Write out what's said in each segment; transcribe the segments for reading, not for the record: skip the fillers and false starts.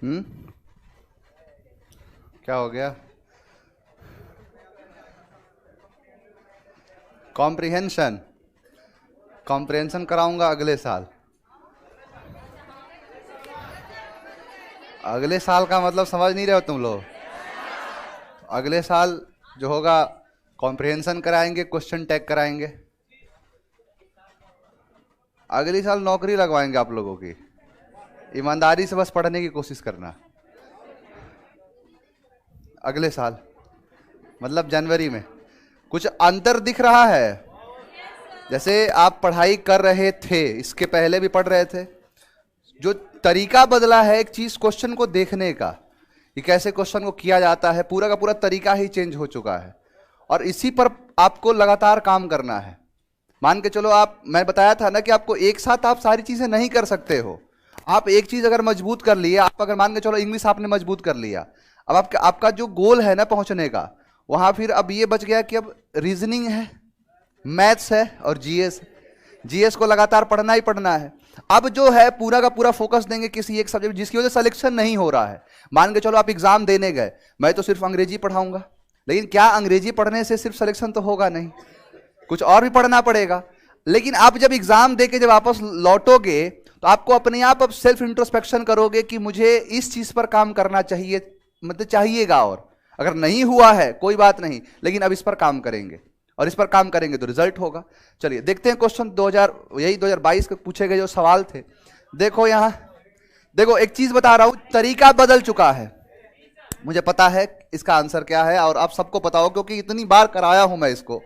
क्या हो गया? कॉम्प्रिहेंशन। कॉम्प्रिहेंशन कराऊंगा अगले साल। अगले साल का मतलब समझ नहीं रहे हो तुम लोग? अगले साल जो होगा कॉम्प्रिहेंशन कराएंगे, क्वेश्चन टैग कराएंगे। अगले साल नौकरी लगवाएंगे आप लोगों की। ईमानदारी से बस पढ़ने की कोशिश करना। अगले साल मतलब जनवरी में। कुछ अंतर दिख रहा है? जैसे आप पढ़ाई कर रहे थे, इसके पहले भी पढ़ रहे थे, जो तरीका बदला है एक चीज क्वेश्चन को देखने का, कि कैसे क्वेश्चन को किया जाता है, पूरा का पूरा तरीका ही चेंज हो चुका है। और इसी पर आपको लगातार काम करना है। मान के चलो, आप, मैं बताया था ना कि आपको एक साथ आप सारी चीजें नहीं कर सकते हो। आप एक चीज अगर मजबूत कर लिए, आप अगर मान के चलो इंग्लिश आपने मजबूत कर लिया, अब आपका जो गोल है ना पहुंचने का, वहां फिर अब ये बच गया कि अब रीजनिंग है, मैथ्स है और जीएस। जीएस को लगातार पढ़ना ही पढ़ना है। अब जो है पूरा का पूरा फोकस देंगे किसी एक सब्जेक्ट, जिसकी वजह से सिलेक्शन नहीं हो रहा है। मान के चलो आप एग्जाम देने गए, मैं तो सिर्फ अंग्रेजी पढ़ाऊंगा, लेकिन क्या अंग्रेजी पढ़ने से सिर्फ सिलेक्शन तो होगा नहीं, कुछ और भी पढ़ना पड़ेगा। लेकिन आप जब एग्जाम देके जब वापस लौटोगे तो आपको अपने आप अब सेल्फ इंट्रोस्पेक्शन करोगे कि मुझे इस चीज पर काम करना चाहिए, मतलब चाहिएगा। और अगर नहीं हुआ है कोई बात नहीं, लेकिन अब इस पर काम करेंगे, और इस पर काम करेंगे तो रिजल्ट होगा। चलिए देखते हैं क्वेश्चन 2022 के पूछे गए जो सवाल थे। देखो यहां, देखो एक चीज बता रहा हूं, तरीका बदल चुका है। मुझे पता है इसका आंसर क्या है और आप सबको पता हो, क्योंकि इतनी बार कराया हूं मैं इसको।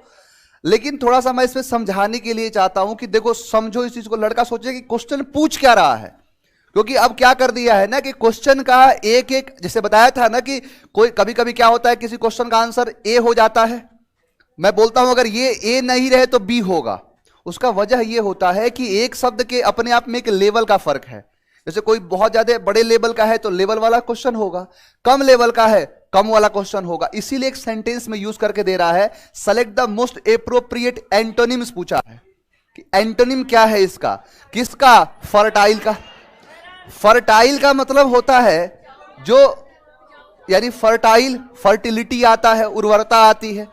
लेकिन थोड़ा सा मैं इसमें समझाने के लिए चाहता हूं कि देखो समझो इस चीज को। लड़का सोचे कि क्वेश्चन पूछ क्या रहा है, क्योंकि अब क्या कर दिया है ना कि क्वेश्चन का एक एक, जैसे बताया था ना कि कोई कभी कभी क्या होता है, किसी क्वेश्चन का आंसर ए हो जाता है। मैं बोलता हूं अगर ये ए नहीं रहे तो बी होगा। उसका वजह ये होता है कि एक शब्द के अपने आप में एक लेवल का फर्क है। जैसे कोई बहुत ज्यादा बड़े लेवल का है तो लेवल वाला क्वेश्चन होगा, कम लेवल का है कम वाला क्वेश्चन होगा। इसीलिए एक सेंटेंस में यूज करके दे रहा है, select the most appropriate antonyms पूछा है कि एंटोनिम क्या है इसका, किसका, फर्टाइल का। फर्टाइल का मतलब होता है जो, यानी फर्टाइल, फर्टिलिटी आता है, उर्वरता आती है,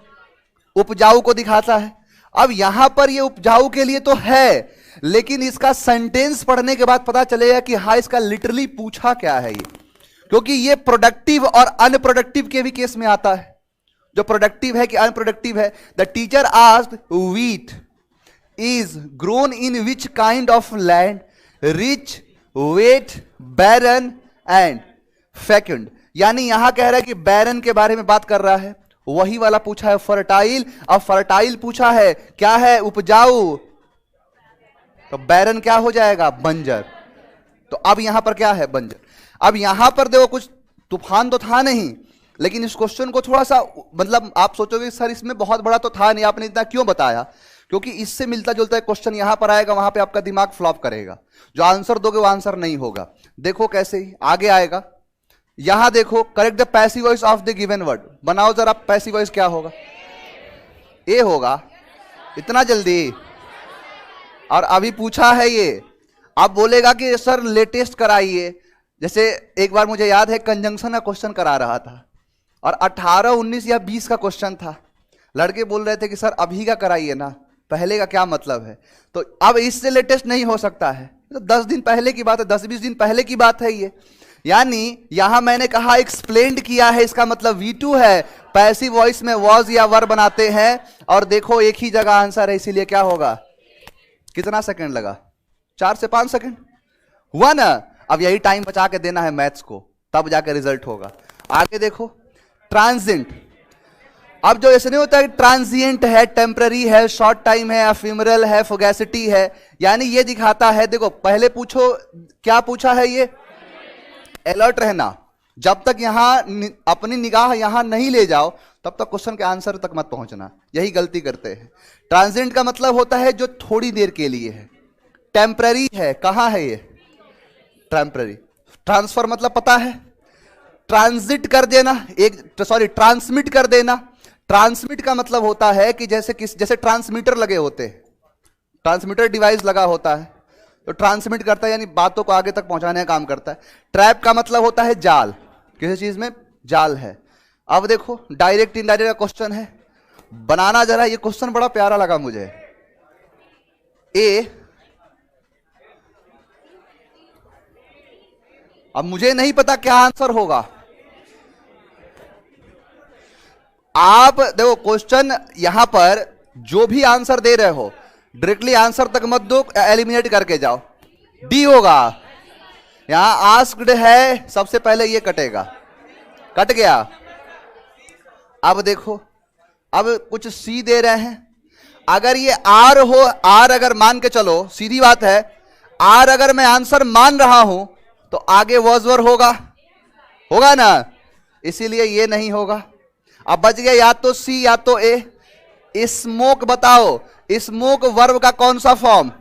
उपजाऊ को दिखाता है। अब यहां पर ये उपजाऊ के लिए तो है, लेकिन इसका सेंटेंस पढ़ने के बाद पता चलेगा कि हाँ इसका लिटरली पूछा क्या है ये, क्योंकि ये प्रोडक्टिव और अनप्रोडक्टिव के भी केस में आता है। जो प्रोडक्टिव है कि अनप्रोडक्टिव है। The teacher asked wheat is grown in which kind of land, rich, wet, barren and fecund. यानी यहां कह रहा है कि बैरन के बारे में बात कर रहा है, वही वाला पूछा है फर्टाइल। अब फर्टाइल पूछा है क्या है, उपजाऊ, तो बैरन क्या हो जाएगा, बंजर। तो अब यहां पर क्या है, बंजर। अब यहां पर देखो कुछ तूफान तो था नहीं, लेकिन इस क्वेश्चन को थोड़ा सा, मतलब आप सोचोगे सर इसमें बहुत बड़ा तो था नहीं, आपने इतना क्यों बताया, क्योंकि इससे मिलता जुलता क्वेश्चन यहां पर आएगा, वहां पे आपका दिमाग फ्लॉप करेगा। जो आंसर दोगे वो आंसर नहीं होगा। देखो कैसे ही आगे आएगा। यहां देखो, correct the passive voice of the given word. बनाओ जरा, पैसिव वॉइस क्या होगा, ए होगा, इतना जल्दी। और अभी पूछा है ये, आप बोलेगा कि सर लेटेस्ट कराइए। जैसे एक बार मुझे याद है कंजंक्शन का क्वेश्चन करा रहा था, और 18, 19 या 20 का क्वेश्चन था। लड़के बोल रहे थे कि सर अभी का कराइए ना, पहले का क्या मतलब है। तो अब इससे लेटेस्ट नहीं हो सकता है, तो 10 दिन पहले की बात है, 10-20 दिन पहले की बात है ये। यानी यहां मैंने कहा एक्सप्लेन्ड किया है, इसका मतलब V2 है। पैसिव वॉइस में वॉज या वर बनाते हैं, और देखो एक ही जगह आंसर है, इसीलिए क्या होगा, कितना सेकंड लगा, 4 से 5 सेकंड हुआ ना। अब यही टाइम बचा के देना है मैथ्स को, तब जाकर रिजल्ट होगा। आगे देखो, ट्रांजिएंट। अब जो ऐसे नहीं होता है, ट्रांजिएंट है, टेम्पररी है, शॉर्ट टाइम है, एफिमरल है, फुगैसिटी है, यानी ये दिखाता है। देखो पहले पूछो क्या पूछा है, ये अलर्ट रहना। जब तक यहां अपनी निगाह यहां नहीं ले जाओ, तब तक क्वेश्चन के आंसर तक मत पहुंचना, यही गलती करते हैं। ट्रांजिएंट का मतलब होता है जो थोड़ी देर के लिए है। टेम्पररी है, कहां है ये, टेम्पररी। ट्रांसफर मतलब पता है, ट्रांजिट कर देना, ट्रांसमिट कर देना। ट्रांसमिट का मतलब होता है कि जैसे ट्रांसमीटर लगे होते हैं, ट्रांसमीटर डिवाइस लगा होता है, तो ट्रांसमिट करता है यानी बातों को आगे तक पहुंचाने का काम करता है। ट्रैप का मतलब होता है जाल, किसी चीज में जाल है। अब देखो डायरेक्ट इनडायरेक्ट का क्वेश्चन है, बनाना जरा, ये क्वेश्चन बड़ा प्यारा लगा मुझे। ए, अब मुझे नहीं पता क्या आंसर होगा। आप देखो क्वेश्चन यहां पर जो भी आंसर दे रहे हो डायरेक्टली आंसर तक मत दो, एलिमिनेट करके जाओ। डी होगा, यहां आस्क्ड है, सबसे पहले ये कटेगा, कट गया। अब देखो, अब कुछ सी दे रहे हैं, अगर ये आर हो, आर अगर मान के चलो, सीधी बात है, आर अगर मैं आंसर मान रहा हूं तो आगे वॉजवर होगा, होगा ना, इसीलिए ये नहीं होगा। अब बच गया या तो सी या तो ए। स्मोक बताओ, स्मोक वर्ब का कौन सा फॉर्म?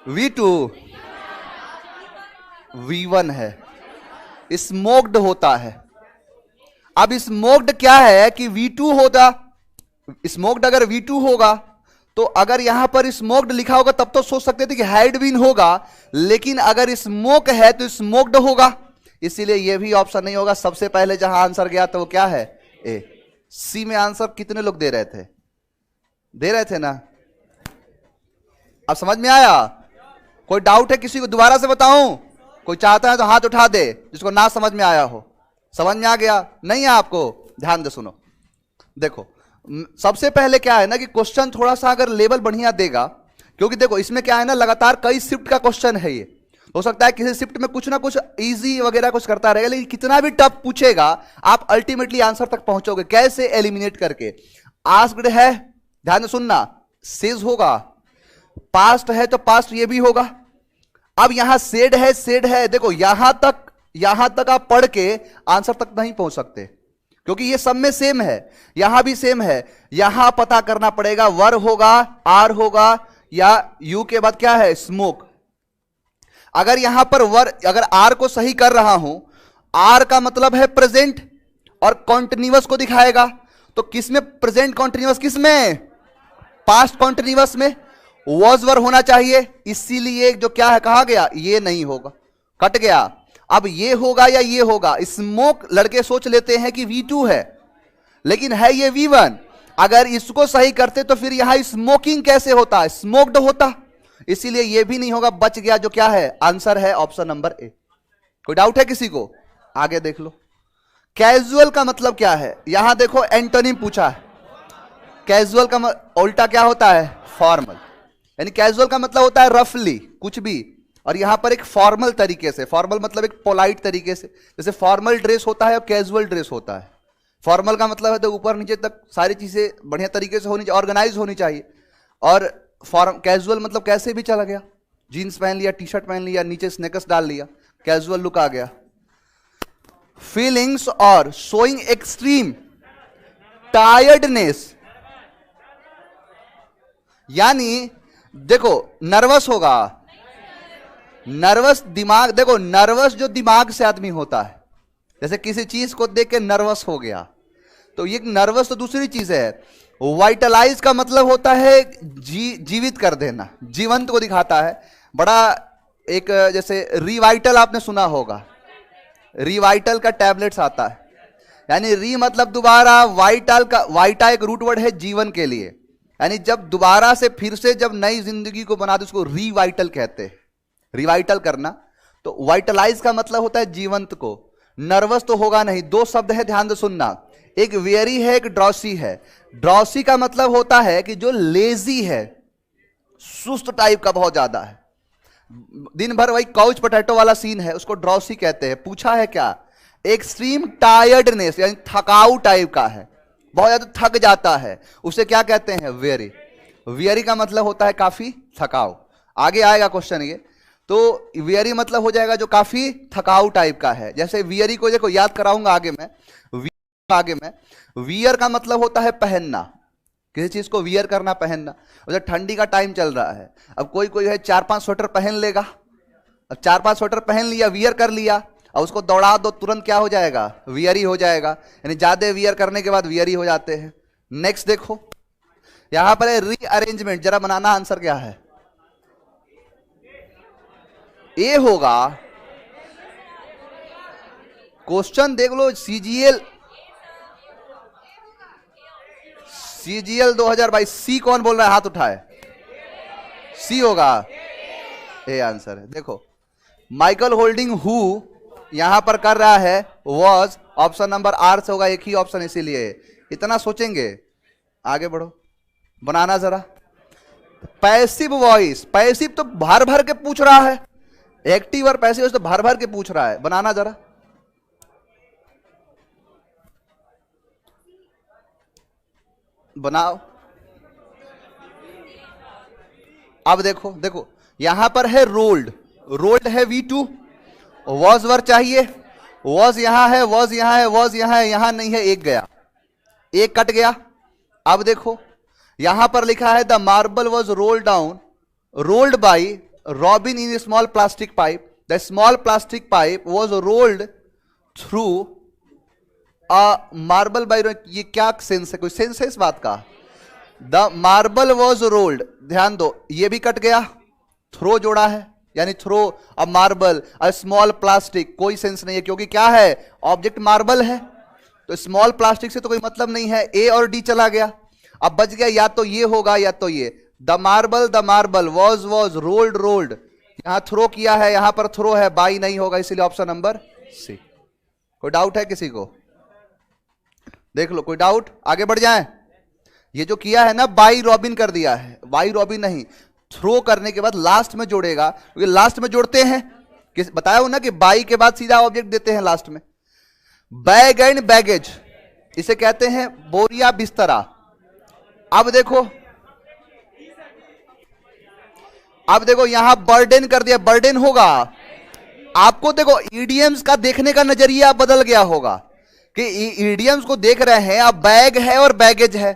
V2, V1 है, स्मोक्ड होता है। अब स्मोक्ड क्या है कि V2 होता, स्मोक्ड अगर V2 होगा तो अगर यहां पर स्मोक्ड लिखा होगा तब तो सोच सकते थे कि हैड बीन होगा, लेकिन अगर स्मोक है तो स्मोक्ड होगा, इसीलिए यह भी ऑप्शन नहीं होगा। सबसे पहले जहां आंसर गया तो वो क्या है? ए। सी में आंसर कितने लोग दे रहे थे? दे रहे थे ना? अब समझ में आया? कोई डाउट है किसी को? दोबारा से बताऊं? कोई चाहता है तो हाथ उठा दे जिसको ना समझ में आया हो। समझ में आ गया? नहीं है आपको? ध्यान दे सुनो। देखो सबसे पहले क्या है ना कि क्वेश्चन थोड़ा सा अगर लेवल बढ़िया देगा, क्योंकि देखो इसमें क्या है ना, लगातार कई शिफ्ट का क्वेश्चन है। ये हो सकता है किसी शिफ्ट में कुछ ना कुछ इजी वगैरह कुछ करता रहेगा, लेकिन कितना भी टफ पूछेगा आप अल्टीमेटली आंसर तक पहुंचोगे। कैसे? एलिमिनेट करके। आस्क्ड है, ध्यान से सुनना, सेज होगा, पास्ट है तो पास्ट ये भी होगा। अब यहां सेड है, सेड है, देखो यहां तक आप पढ़ के आंसर तक नहीं पहुंच सकते, क्योंकि ये सब में सेम है, यहां भी सेम है। यहां पता करना पड़ेगा वर होगा, आर होगा, या यू के बाद क्या है? स्मोक। अगर यहां पर वर, अगर आर को सही कर रहा हूं, आर का मतलब है प्रेजेंट और कॉन्टिन्यूअस को दिखाएगा, तो किसमें प्रेजेंट कॉन्टिन्यूअस, किसमें? पास्ट कॉन्टिन्यूअस में वॉज वर होना चाहिए, इसीलिए जो क्या है कहा गया, ये नहीं होगा, कट गया। अब ये होगा या ये होगा? स्मोक लड़के सोच लेते हैं कि V2 है, लेकिन है ये V1। अगर इसको सही करते तो फिर यहां स्मोकिंग कैसे होता? स्मोक्ड होता, इसीलिए ये भी नहीं होगा। बच गया जो क्या है? आंसर है ऑप्शन नंबर ए। कोई डाउट है किसी को? आगे देख लो। कैजुअल का मतलब क्या है? यहां देखो एंटोनिम पूछा है। कैजुअल का उल्टा क्या होता है? फॉर्मल। यानी कैजुअल का मतलब होता है रफली कुछ भी, और यहां पर एक फॉर्मल तरीके से, फॉर्मल मतलब एक पोलाइट तरीके से, जैसे फॉर्मल ड्रेस होता है और कैजुअल ड्रेस होता है। फॉर्मल का मतलब है तो ऊपर नीचे तक सारी चीजें बढ़िया तरीके से होनी चाहिए, ऑर्गेनाइज होनी चाहिए। और कैजुअल मतलब कैसे भी चला गया, जीन्स पहन लिया, टी शर्ट पहन लिया, नीचे स्नेकर्स डाल लिया, कैजुअल लुक आ गया। फीलिंग्स और शोइंग एक्सट्रीम टायर्डनेस, यानी देखो नर्वस होगा, नर्वस दिमाग, देखो नर्वस जो दिमाग से आदमी होता है, जैसे किसी चीज को देख के नर्वस हो गया, तो ये नर्वस तो दूसरी चीज है। वाइटलाइज का मतलब होता है जीवित कर देना, जीवंत को दिखाता है। बड़ा एक जैसे रिवाइटल आपने सुना होगा, रिवाइटल का टैबलेट्स आता है, यानी री मतलब दोबारा, वाइटल का, वाइटा एक रूट वर्ड है जीवन के लिए, यानी जब दोबारा से फिर से जब नई जिंदगी को बना दे उसको रिवाइटल कहते हैं, रिवाइटल करना। तो वाइटलाइज का मतलब होता है जीवंत को। नर्वस तो होगा नहीं। दो शब्द है, ध्यान से सुनना, एक वेरी है, एक ड्रॉसी है। ड्रॉसी का मतलब होता है कि जो लेजी है, सुस्त टाइप का बहुत ज्यादा है, दिन भर वही काउच पोटैटो वाला सीन है, उसको ड्रॉसी कहते हैं। पूछा है क्या? एक्सट्रीम टायर्डनेस, यानी थकाऊ टाइप का है, बहुत ज्यादा थक जाता है, उसे क्या कहते हैं? वेरी। वेरी का मतलब होता है काफी थकाऊ। आगे आएगा क्वेश्चन ये, तो वियरी मतलब हो जाएगा जो काफी थकाऊ टाइप का है। जैसे वियरी को देखो याद कराऊंगा आगे मैं, वियर का मतलब होता है पहनना, किसी चीज को वियर करना, पहनना। जैसे ठंडी का टाइम चल रहा है, अब कोई है 4-5 स्वेटर पहन लेगा, अब 4-5 स्वेटर पहन लिया, वियर कर लिया, और उसको दौड़ा दो तुरंत क्या हो जाएगा? वियरी हो जाएगा, यानी ज्यादा वियर करने के बाद वियरी हो जाते हैं। नेक्स्ट देखो यहां पर है रीअरेंजमेंट, जरा बनाना आंसर क्या है? ए होगा। क्वेश्चन देख लो, सीजीएल 2022। सी कौन बोल रहा है, हाथ उठाए। सी होगा, ए आंसर है। देखो माइकल होल्डिंग हु यहां पर कर रहा है, वॉज ऑप्शन नंबर आर से होगा, एक ही ऑप्शन इसीलिए। इतना सोचेंगे, आगे बढ़ो, बनाना जरा। पैसिव वॉइस, पैसिव तो भर भर के पूछ रहा है, एक्टिव और पैसिव तो भर भर के पूछ रहा है, बनाना जरा। बनाओ। अब देखो देखो यहां पर है रोल्ड, रोल्ड है V2, वॉज वर चाहिए, वॉज यहां है, वॉज यहां है, वॉज यहां है, यहां नहीं है, एक गया, एक कट गया। अब देखो यहां पर लिखा है the marble was rolled down, rolled by robin in small plastic pipe, the small plastic pipe was rolled through marble by. ये क्या सेंस है, कोई सेंस है इस बात का? द मार्बल वॉज रोल्ड, ध्यान दो, ये भी कट गया, थ्रो जोड़ा है, यानी throw a marble a small plastic, कोई सेंस नहीं है, क्योंकि क्या है, ऑब्जेक्ट मार्बल है, तो स्मॉल प्लास्टिक से तो कोई मतलब नहीं है। ए और डी चला गया, अब बच गया या तो ये होगा या तो ये। The marble was rolled rolled, यहां थ्रो किया है, यहां पर थ्रो है, बाई नहीं होगा, इसीलिए ऑप्शन नंबर सी। कोई डाउट है किसी को? देख लो, कोई डाउट? आगे बढ़ जाएं। ये जो किया है ना, बाई रॉबिन कर दिया है, बाई रॉबिन नहीं, थ्रो करने के बाद लास्ट में जोड़ेगा, क्योंकि लास्ट में जोड़ते हैं, बताया हूं ना कि बाई के बाद सीधा ऑब्जेक्ट देते हैं लास्ट में। बैग एंड बैगेज, इसे कहते हैं बोरिया बिस्तरा। अब देखो यहां बर्डन कर दिया, बर्डन होगा। आपको देखो ईडीएम्स का देखने का नजरिया बदल गया होगा कि ईडीएम्स को देख रहे हैं, अब बैग है और बैगेज है,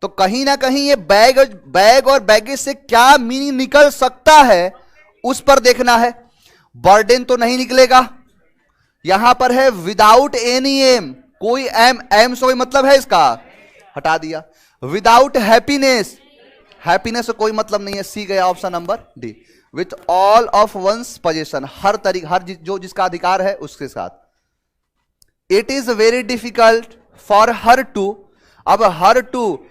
तो कहीं ना कहीं ये बैग और बैगेज से क्या मीनिंग निकल सकता है, उस पर देखना है। बर्डन तो नहीं निकलेगा, यहां पर है विदाउट एनी एम, कोई एम से कोई मतलब है इसका, हटा दिया। विदाउट हैप्पीनेस, हैप्पीनेस से कोई मतलब नहीं है, सी गया option number D. With all of one's possession, हर तरीके, हर जो जिसका अधिकार है उसके साथ। It is very difficult for her to, अब her to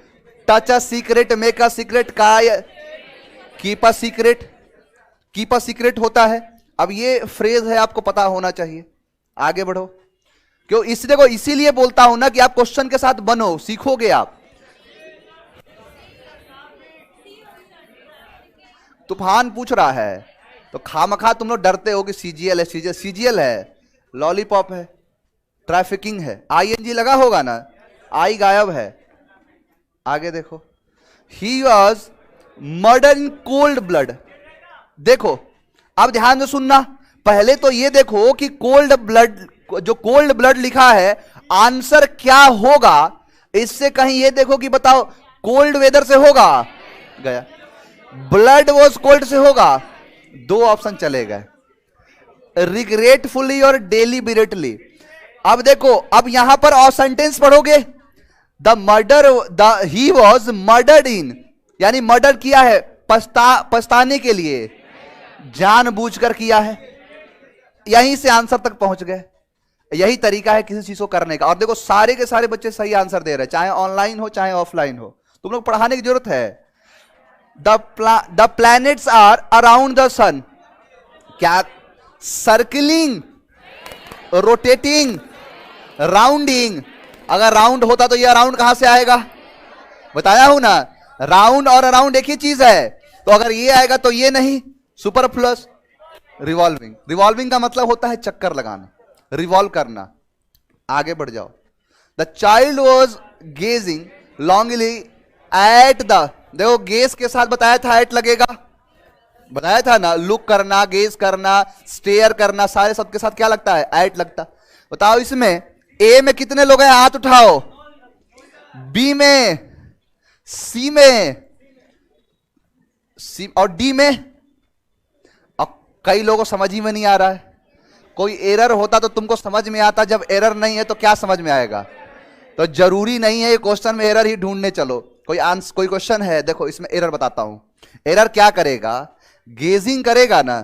touch a secret, make a secret, का keep a secret, keep a secret होता है। अब ये फ्रेज है, आपको पता होना चाहिए। आगे बढ़ो, क्यों इस देखो, इसीलिए बोलता हूं ना कि आप क्वेश्चन के साथ बनो, सीखोगे आप। तूफान पूछ रहा है तो खामखा तुम लोग डरते हो कि सीजीएल है, सीजीएल है, लॉलीपॉप है, ट्रैफिकिंग है, आईएनजी लगा होगा ना, आई गायब है। आगे देखो, he was murder in cold blood. देखो अब ध्यान से सुनना, पहले तो ये देखो कि कोल्ड ब्लड, जो कोल्ड ब्लड लिखा है, आंसर क्या होगा, इससे कहीं ये देखो कि बताओ कोल्ड वेदर से होगा, गया। ब्लड वॉज कोल्ड से होगा, दो ऑप्शन चले गए। रिग्रेटफुली और डेलिबरेटली। अब देखो, अब यहां पर और सेंटेंस पढ़ोगे, ही वॉज मर्डर्ड इन, यानी मर्डर किया है पछताने के लिए, जानबूझकर किया है। यहीं से आंसर तक पहुंच गए। यही तरीका है किसी चीज को करने का। और देखो सारे के सारे बच्चे सही आंसर दे रहे हैं, चाहे ऑनलाइन हो चाहे ऑफलाइन हो, तुम लोग पढ़ाने की जरूरत है। The planets are around the sun, क्या सर्कलिंग, रोटेटिंग, राउंडिंग। अगर राउंड होता तो ये अराउंड कहां से आएगा, बताया हूं ना, राउंड और अराउंड एक ही चीज है, तो अगर ये आएगा तो ये नहीं, सुपरफ्लुअस। रिवॉल्विंग, रिवॉल्विंग का मतलब होता है चक्कर लगाना, रिवॉल्व करना। आगे बढ़ जाओ। The child was gazing longingly at the, देखो गेज के साथ बताया था एट लगेगा, बताया था ना, लुक करना, गेज करना, स्टेयर करना, सारे शब्द के साथ क्या लगता है, एट लगता। बताओ इसमें ए में कितने लोग हैं, हाथ उठाओ। बी में, सी में, सी और डी में। अब कई लोगों को समझ ही में नहीं आ रहा है। कोई एरर होता तो तुमको समझ में आता, जब एरर नहीं है तो क्या समझ में आएगा। तो जरूरी नहीं है ये क्वेश्चन में एरर ही ढूंढने चलो। कोई क्वेश्चन है, देखो इसमें एरर बताता हूं। एरर क्या करेगा, गेजिंग करेगा ना,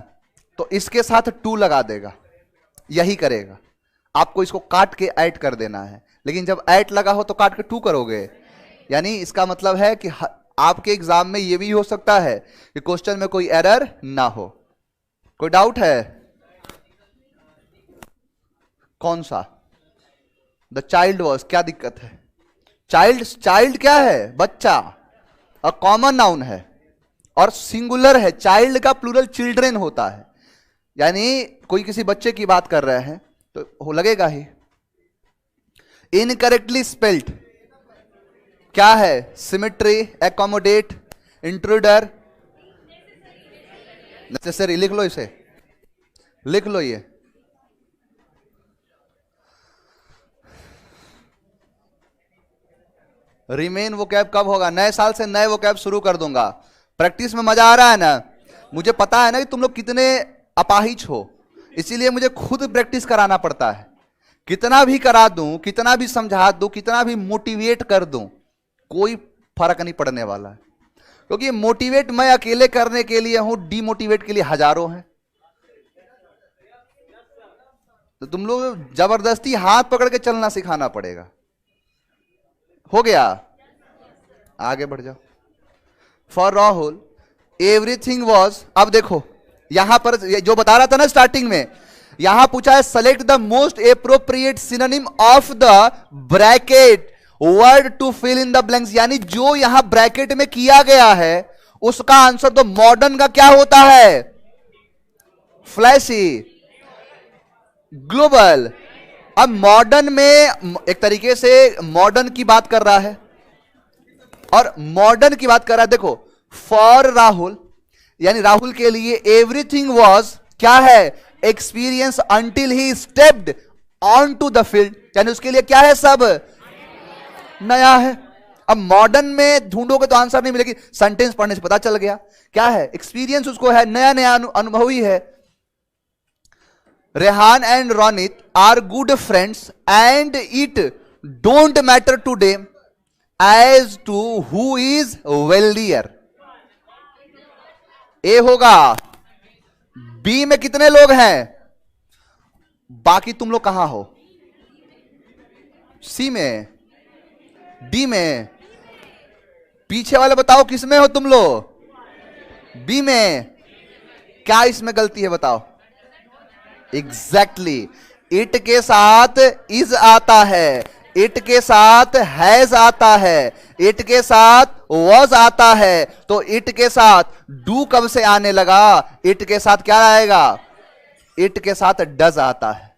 तो इसके साथ टू लगा देगा, यही करेगा। आपको इसको काट के ऐड कर देना है, लेकिन जब ऐड लगा हो तो काट के टू करोगे। यानी इसका मतलब है कि आपके एग्जाम में यह भी हो सकता है कि क्वेश्चन में कोई एरर ना हो। कोई डाउट है? कौन सा? द चाइल्ड वॉज, क्या दिक्कत है? चाइल्ड, चाइल्ड क्या है? बच्चा, और कॉमन नाउन है और सिंगुलर है। चाइल्ड का प्लूरल चिल्ड्रेन होता है, यानी कोई किसी बच्चे की बात कर रहे हैं तो हो लगेगा ही। इनकरेक्टली स्पेल्ड क्या है? Symmetry, accommodate, intruder, necessary. लिख लो इसे, लिख लो ये। रिमेन वो कैब कब होगा? नए साल से नए वो कैब शुरू कर दूंगा। प्रैक्टिस में मजा आ रहा है ना? मुझे पता है ना कि तुम लोग कितने अपाहिज हो, इसीलिए मुझे खुद प्रैक्टिस कराना पड़ता है। कितना भी करा दूं, कितना भी समझा दूं, कितना भी मोटिवेट कर दूं, कोई फर्क नहीं पड़ने वाला है। क्योंकि मोटिवेट मैं अकेले करने के लिए हूं, डीमोटिवेट के लिए हजारों हैं। तो तुम लोग जबरदस्ती हाथ पकड़ के चलना सिखाना पड़ेगा। हो गया? आगे बढ़ जाओ। फॉर राहुल एवरीथिंग वॉज, अब देखो यहां पर जो बता रहा था ना स्टार्टिंग में, यहां पूछा है select the most appropriate synonym of the bracket word to fill in the blanks. यानी जो यहां ब्रैकेट में किया गया है उसका आंसर तो मॉडर्न का क्या होता है? Flashy, global. अब मॉडर्न में एक तरीके से मॉडर्न की बात कर रहा है और मॉडर्न की बात कर रहा है। देखो फॉर राहुल, यानी राहुल के लिए एवरीथिंग वॉज क्या है? Experience until he stepped on to the field. यानी उसके लिए क्या है? सब नया है। अब मॉडर्न में ढूंढोगे तो आंसर नहीं मिलेगी, सेंटेंस पढ़ने से पता चल गया क्या है। एक्सपीरियंस उसको है, नया नया अनुभवी है। Rehan and Ronit are good friends and it don't matter to them as to who is wealthier. A होगा। बी में कितने लोग हैं? बाकी तुम लोग कहां हो? सी में, डी में। पीछे वाले बताओ किस में हो तुम लोग? बी में। क्या इसमें गलती है बताओ? एग्जैक्टली इट के साथ इज आता है, इट के साथ हैज आता है, इट के साथ वॉज आता है। तो इट के साथ डू कब से आने लगा? इट के साथ क्या आएगा? इट के साथ डज आता है।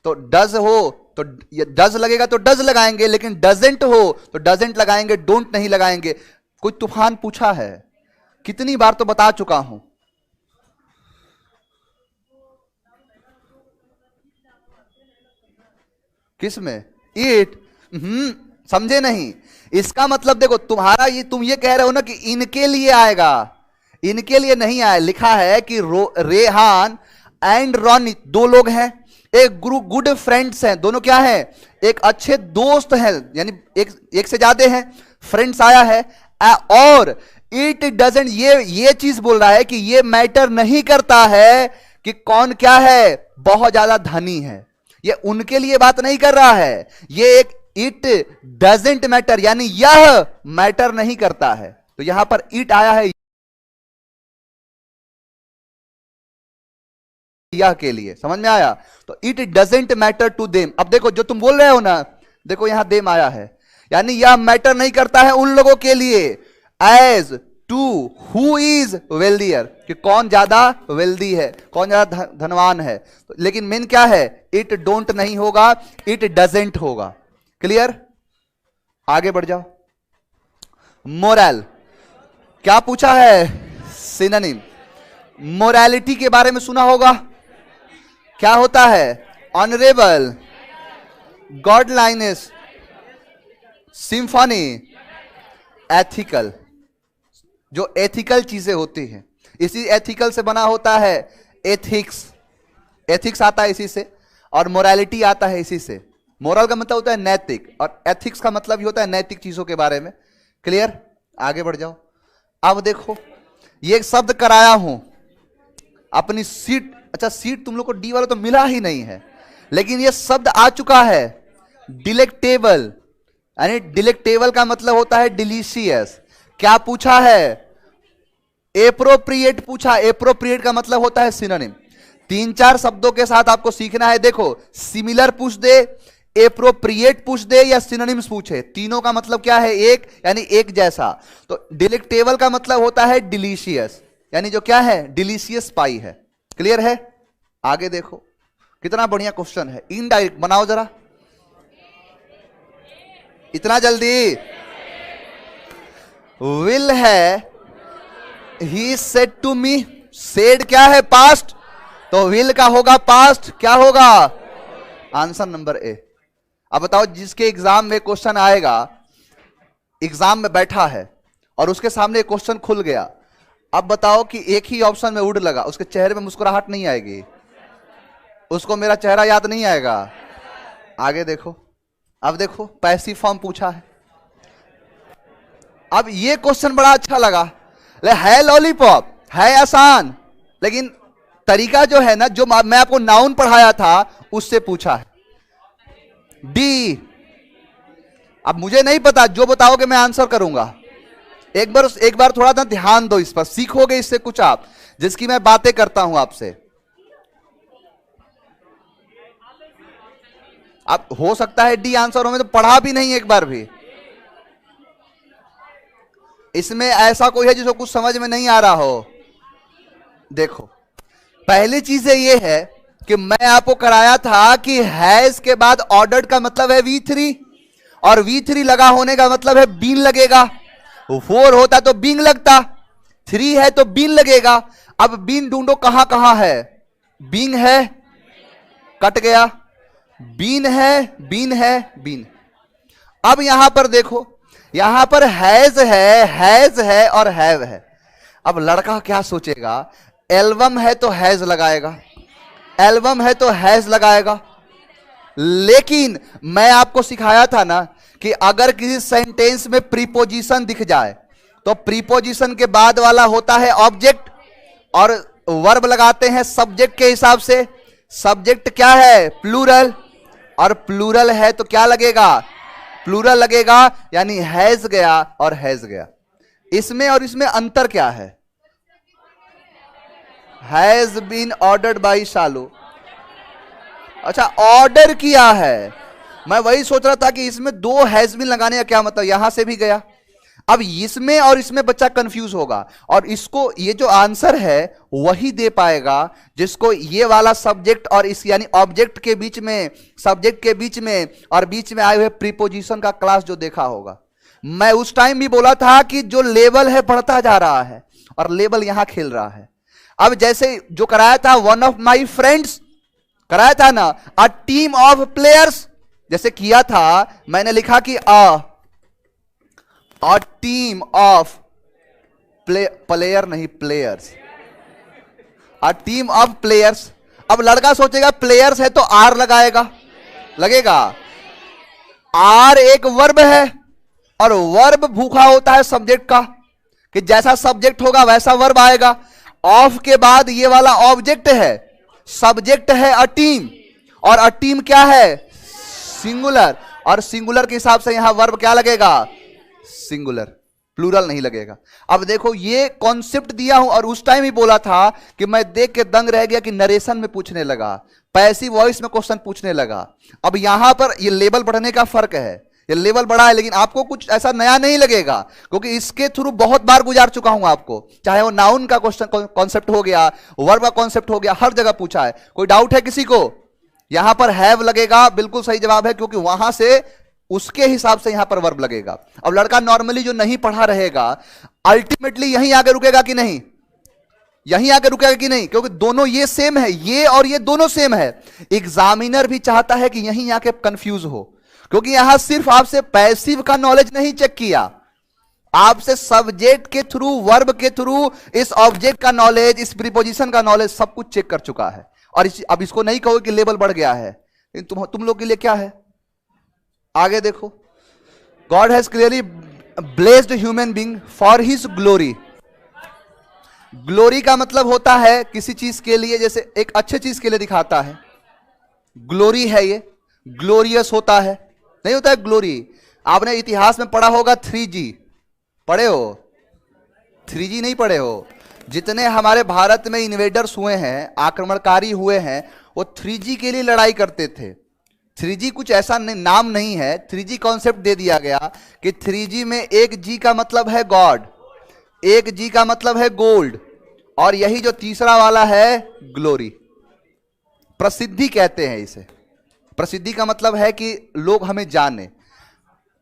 तो डज हो तो डज लगेगा तो डज लगाएंगे, लेकिन डजेंट हो तो डजेंट लगाएंगे, डोंट नहीं लगाएंगे। कोई तूफान पूछा है? कितनी बार तो बता चुका हूं। किस में? इट। समझे नहीं? इसका मतलब देखो तुम्हारा ये, तुम ये कह रहे हो ना कि इनके लिए आएगा, इनके लिए नहीं आया। लिखा है कि रेहान एंड रॉनी दो लोग हैं, एक गुड फ्रेंड्स हैं। दोनों क्या हैं? एक अच्छे दोस्त हैं, यानी एक से ज्यादा हैं, फ्रेंड्स आया है। और इट डजंट, ये चीज बोल रहा है कि ये मैटर नहीं करता है कि कौन क्या है, बहुत ज्यादा धनी है। ये उनके लिए बात नहीं कर रहा है, ये एक इट डजेंट मैटर, यानी यह मैटर नहीं करता है। तो यहां पर इट आया है यह के लिए, समझ में आया? तो it doesn't matter to them. अब देखो जो तुम बोल रहे हो ना, देखो यहां देम आया है, यानी यह मैटर नहीं करता है उन लोगों के लिए as to who is wealthier, कि कौन ज्यादा वेल्दी है, कौन ज्यादा धनवान है। लेकिन मेन क्या है? इट डोंट नहीं होगा, इट डजेंट होगा। क्लियर? आगे बढ़ जाओ। मोरल क्या पूछा है? सिनोनिम। मोरालिटी के बारे में सुना होगा, क्या होता है? Honourable, godliness, symphony, ethical. जो एथिकल चीजें होती हैं, इसी एथिकल से बना होता है एथिक्स। एथिक्स आता है इसी से, और मोरालिटी आता है इसी से। मोरल का मतलब होता है नैतिक, और एथिक्स का मतलब भी होता है नैतिक चीजों के बारे में। क्लियर? आगे बढ़ जाओ। अब देखो ये एक शब्द कराया हूं, अपनी सीट, अच्छा सीट तुम लोग को डी वाला तो मिला ही नहीं है, लेकिन ये शब्द आ चुका है डिलेक्टेबल, यानी डिलेक्टेबल का मतलब होता है डिलीशियस। क्या पूछा है? एप्रोप्रिएट पूछा। एप्रोप्रिएट का मतलब होता है सिनोनिम। 3-4 शब्दों के साथ आपको सीखना है। देखो, सिमिलर पूछ दे, एप्रोप्रिएट पूछ दे या सिनोनिम्स पूछे, तीनों का मतलब क्या है? एक, यानी एक जैसा। तो डिलेक्टेबल का मतलब होता है डिलीशियस, यानी जो क्या है? डिलीशियस पाई है। क्लियर है? आगे देखो कितना बढ़िया क्वेश्चन है। इनडायरेक्ट बनाओ जरा, इतना जल्दी। विल है, he said to me. Said क्या है? पास्ट, तो विल का होगा पास्ट, क्या होगा? Answer number A. अब बताओ, जिसके एग्जाम में क्वेश्चन आएगा, एग्जाम में बैठा है और उसके सामने एक क्वेश्चन खुल गया, अब बताओ कि एक ही ऑप्शन में वुड लगा, उसके चेहरे में मुस्कुराहट नहीं आएगी? उसको मेरा चेहरा याद नहीं आएगा? आगे देखो, अब देखो पैसिव फॉर्म पूछा है। अब ये क्वेश्चन बड़ा अच्छा लगा। है लॉलीपॉप, है आसान, लेकिन तरीका जो है ना, जो मैं आपको नाउन पढ़ाया था उससे पूछा है। डी। अब मुझे नहीं पता, जो बताओगे मैं आंसर करूंगा। एक बार थोड़ा सा ध्यान दो इस पर, सीखोगे इससे कुछ आप, जिसकी मैं बातें करता हूं आपसे। अब हो सकता है डी आंसर हो, मैं तो पढ़ा भी नहीं एक बार भी। इसमें ऐसा कोई है जिसको कुछ समझ में नहीं आ रहा हो? देखो, पहली चीज ये है कि मैं आपको कराया था कि हैज के बाद ऑर्डर्ड का मतलब है V3, और V3 लगा होने का मतलब है बीन लगेगा। 4 होता तो बीन लगता, 3 है तो बीन लगेगा। अब बीन ढूंढो, कहां कहां है? बीन है, कट गया। बीन है, बीन है, बीन। अब यहां पर देखो, यहां पर हैज है और हैव है। अब लड़का क्या सोचेगा? एल्बम है तो हैज लगाएगा, एल्बम है तो हैज लगाएगा। लेकिन मैं आपको सिखाया था ना कि अगर किसी सेंटेंस में प्रीपोजिशन दिख जाए तो प्रीपोजिशन के बाद वाला होता है ऑब्जेक्ट, और वर्ब लगाते हैं सब्जेक्ट के हिसाब से। सब्जेक्ट क्या है? प्लूरल, और प्लूरल है तो क्या लगेगा? प्लूरल लगेगा, यानी हैज गया और हैज गया। इसमें और इसमें अंतर क्या है? हैज बीन ऑर्डर्ड बाई शालू। अच्छा, ऑर्डर किया है। मैं वही सोच रहा था कि इसमें 2 हैज बीन लगाने का क्या मतलब, यहां से भी गया। अब इसमें और इसमें बच्चा कंफ्यूज होगा, और इसको ये जो आंसर है वही दे पाएगा जिसको ये वाला सब्जेक्ट और इस यानी ऑब्जेक्ट के बीच में, सब्जेक्ट के बीच में और बीच में आए हुए प्रीपोजिशन का क्लास जो देखा होगा। मैं उस टाइम भी बोला था कि जो लेवल है बढ़ता जा रहा है और लेवल यहां खेल रहा है। अब जैसे जो कराया था, वन ऑफ माई फ्रेंड्स कराया था ना, अ टीम ऑफ प्लेयर्स, जैसे किया था मैंने लिखा कि अ टीम ऑफ प्लेयर नहीं players, a team of players. अब लड़का सोचेगा प्लेयर्स है तो आर लगाएगा, लगेगा। आर एक वर्ब है, और वर्ब भूखा होता है सब्जेक्ट का, कि जैसा सब्जेक्ट होगा वैसा वर्ब आएगा। ऑफ के बाद ये वाला ऑब्जेक्ट है, सब्जेक्ट है अ टीम, और अ टीम क्या है? सिंगुलर, और सिंगुलर के हिसाब से यहां वर्ब क्या लगेगा? सिंगुलर, प्लूरल नहीं लगेगा। अब देखो, ये कॉन्सेप्ट दिया हूं, और उस टाइम ही बोला था कि मैं देख के दंग रह गया कि नरेशन में पूछने लगा, पैसिव वॉइस में क्वेश्चन पूछने लगा। अब यहां पर ये लेवल बढ़ने का फर्क है, ये लेवल बढ़ा है, लेकिन आपको कुछ ऐसा नया नहीं लगेगा, क्योंकि इसके थ्रू बहुत बार गुजार चुका हूं आपको। चाहे वो नाउन का क्वेश्चन कॉन्सेप्ट हो गया, वर्ब का कॉन्सेप्ट हो गया, हर जगह पूछा है। कोई डाउट है किसी को? यहां पर हैव लगेगा, बिल्कुल सही जवाब है, क्योंकि वहां से उसके हिसाब से यहां पर वर्ब लगेगा। अब लड़का नॉर्मली जो नहीं पढ़ा रहेगा, अल्टीमेटली यहीं आगे रुकेगा कि नहीं? यहीं आगे रुकेगा कि नहीं? क्योंकि दोनों ये सेम है, ये और ये दोनों सेम है। एग्जामिनर भी चाहता है कि यहीं आके कंफ्यूज हो, क्योंकि यहां सिर्फ आपसे पैसिव का नॉलेज नहीं चेक किया, आपसे सब्जेक्ट के थ्रू, वर्ब के थ्रू, इस ऑब्जेक्ट का नॉलेज, इस प्रीपोजिशन का नॉलेज, सब कुछ चेक कर चुका है। और अब इसको नहीं कहो कि लेवल बढ़ गया है, लेकिन तुम लोग के लिए क्या है? आगे देखो, God has clearly blessed human being for his glory. Glory का मतलब होता है किसी चीज के लिए, जैसे एक अच्छे चीज के लिए दिखाता है, ग्लोरी है ये, ग्लोरियस होता है, नहीं होता है ग्लोरी। आपने इतिहास में पढ़ा होगा 3G, पढ़े हो? 3G नहीं पढ़े हो? जितने हमारे भारत में इन्वेडर्स हुए हैं, आक्रमणकारी हुए हैं, वो 3G के लिए लड़ाई करते थे। 3G कुछ ऐसा नाम नहीं है, 3G कॉन्सेप्ट दे दिया गया कि 3G में एक G का मतलब है गॉड, एक G का मतलब है गोल्ड, और यही जो तीसरा वाला है ग्लोरी, प्रसिद्धि कहते हैं इसे। प्रसिद्धि का मतलब है कि लोग हमें जाने।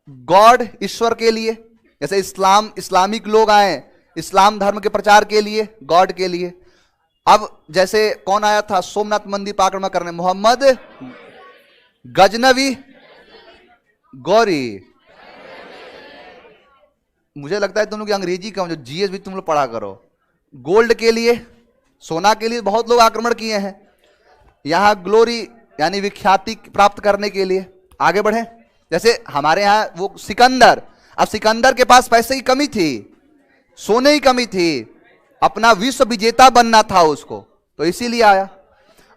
गॉड ईश्वर के लिए, जैसे इस्लामिक लोग आए इस्लाम धर्म के प्रचार के लिए, गॉड के लिए। अब जैसे कौन आया था सोमनाथ मंदिर पर आक्रमण करने? मोहम्मद गजनवी गौरी। मुझे लगता है तुम लोग अंग्रेजी का जो जीएस भी तुम लोग पढ़ा करो। गोल्ड के लिए, सोना के लिए बहुत लोग आक्रमण किए हैं। यहां ग्लोरी यानी विख्याति प्राप्त करने के लिए आगे बढ़े। जैसे हमारे यहां वो सिकंदर, अब सिकंदर के पास पैसे की कमी थी, सोने की कमी थी, अपना विश्व विजेता बनना था उसको, तो इसीलिए आया।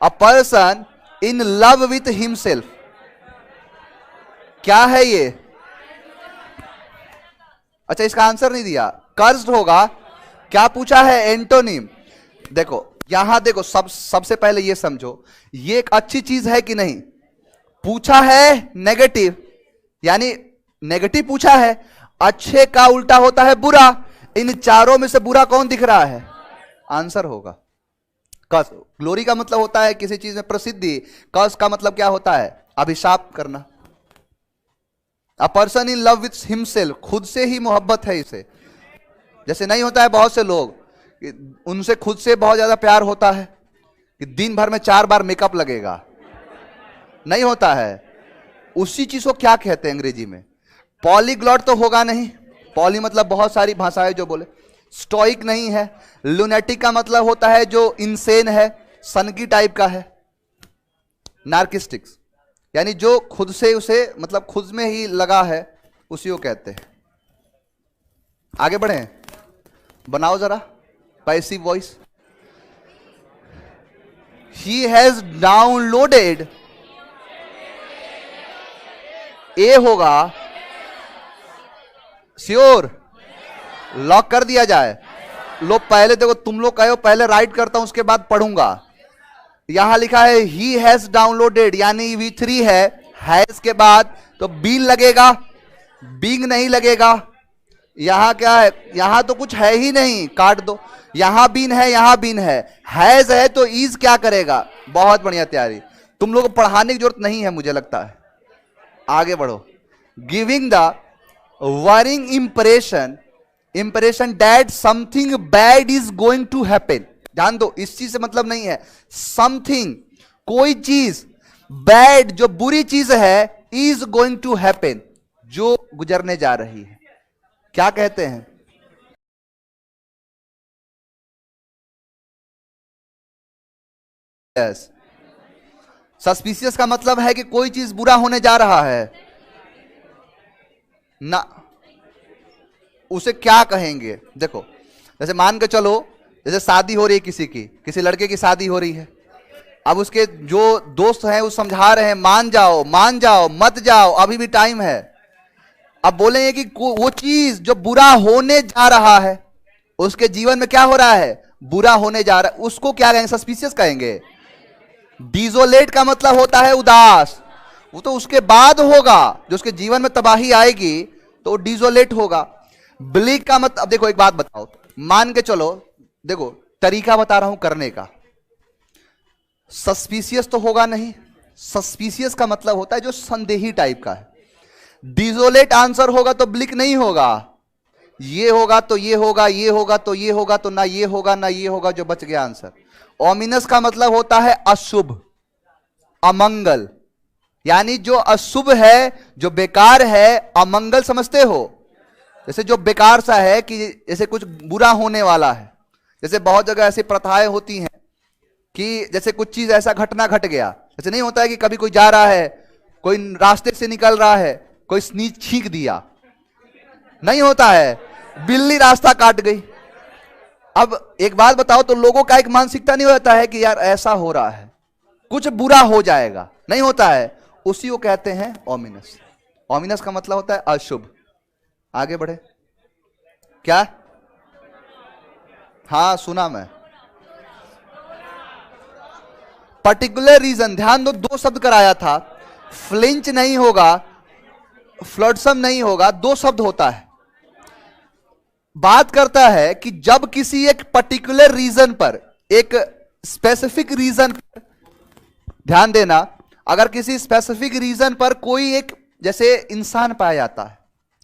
A person in love with himself, क्या है ये? अच्छा, इसका आंसर नहीं दिया, कर्ज्ड होगा। क्या पूछा है? एंटोनिम। देखो यहां देखो, सबसे पहले ये समझो, ये एक अच्छी चीज है कि नहीं? पूछा है नेगेटिव, यानी नेगेटिव पूछा है। अच्छे का उल्टा होता है बुरा। इन चारों में से बुरा कौन दिख रहा है? आंसर होगा कस। ग्लोरी का मतलब होता है किसी चीज में प्रसिद्धि। कस का मतलब क्या होता है? अभिशाप करना। A person in love with himself, खुद से ही मोहब्बत है इसे। जैसे नहीं होता है बहुत से लोग, उनसे खुद से बहुत ज्यादा प्यार होता है कि दिन भर में 4 बार मेकअप लगेगा, नहीं होता है। उसी चीज को क्या कहते हैं अंग्रेजी में? पॉलीग्लॉट तो होगा नहीं, पॉली मतलब बहुत सारी भाषाएं जो बोले। स्टोइक नहीं है। लुनेटिक का मतलब होता है जो इंसेन है, सनकी टाइप का है। नार्किस्टिक्स यानी जो खुद से उसे मतलब खुद में ही लगा है, उसी को कहते हैं। आगे बढ़े, बनाओ जरा passive voice. He has downloaded, a होगा श्योर, लॉक कर दिया जाए। लो पहले देखो, तुम लोग कहो पहले राइट करता हूं उसके बाद पढ़ूंगा। यहां लिखा है ही हैज डाउनलोडेड, यानी V3 है के बाद तो बीन लगेगा, बिंग नहीं लगेगा। यहां क्या है? यहां तो कुछ है ही नहीं, काट दो। यहां बीन है, यहां बीन हैज है तो इज क्या करेगा? बहुत बढ़िया तैयारी। तुम लोग को पढ़ाने की जरूरत नहीं है मुझे लगता है। आगे बढ़ो। Giving the worrying impression that something bad is going to happen. ध्यान दो, इस चीज से मतलब नहीं है। समथिंग, कोई चीज बैड, जो बुरी चीज है, इज गोइंग टू हैपन, जो गुजरने जा रही है। क्या कहते हैं? यस। सस्पिशियस का मतलब है कि कोई चीज बुरा होने जा रहा है ना। उसे क्या कहेंगे? देखो जैसे मान के चलो, जैसे शादी हो रही है किसी लड़के की शादी हो रही है। अब उसके जो दोस्त हैं वो समझा रहे हैं मान जाओ मत जाओ, अभी भी टाइम है। अब बोलेंगे कि वो चीज जो बुरा होने जा रहा है, उसके जीवन में क्या हो रहा है? बुरा होने जा रहा है, उसको क्या कहेंगे? सस्पिशियस कहेंगे। डिजोलेट का मतलब होता है उदास, वो तो उसके बाद होगा, जो उसके जीवन में तबाही आएगी तो डिजोलेट होगा। ब्लिक का मतलब, अब देखो एक बात बताओ, मान के चलो, देखो तरीका बता रहा हूं करने का। सस्पिशियस तो होगा नहीं, सस्पिशियस का मतलब होता है जो संदेही टाइप का है। डिजोलेट आंसर होगा तो ब्लिक नहीं होगा, ये होगा तो ये होगा, ये होगा तो ये होगा, तो ना ये होगा ना ये होगा, जो बच गया आंसर। ओमिनस का मतलब होता है अशुभ, अमंगल, यानी जो अशुभ है, जो बेकार है, अमंगल समझते हो। जैसे जो बेकार सा है कि जैसे कुछ बुरा होने वाला है। जैसे बहुत जगह ऐसी प्रथाएं होती हैं कि जैसे कुछ चीज ऐसा घटना घट गया, जैसे नहीं होता है कि कभी कोई जा रहा है, कोई रास्ते से निकल रहा है, कोई स्नीज छींक दिया, नहीं होता है, बिल्ली रास्ता काट गई, अब एक बात बताओ, तो लोगों का एक मानसिकता नहीं होता है कि यार ऐसा हो रहा है, कुछ बुरा हो जाएगा, नहीं होता है, उसी को कहते हैं ओमिनस। ओमिनस का मतलब होता है अशुभ। आगे बढ़े। क्या? हाँ सुना मैं। पर्टिकुलर रीजन, ध्यान दो, दो शब्द कराया था, फ्लिंच नहीं होगा, फ्लडसम नहीं होगा, दो शब्द होता है। बात करता है कि जब किसी एक पर्टिकुलर रीजन पर, एक स्पेसिफिक रीजन पर, ध्यान देना, अगर किसी स्पेसिफिक रीजन पर कोई एक जैसे इंसान पाया जाता है,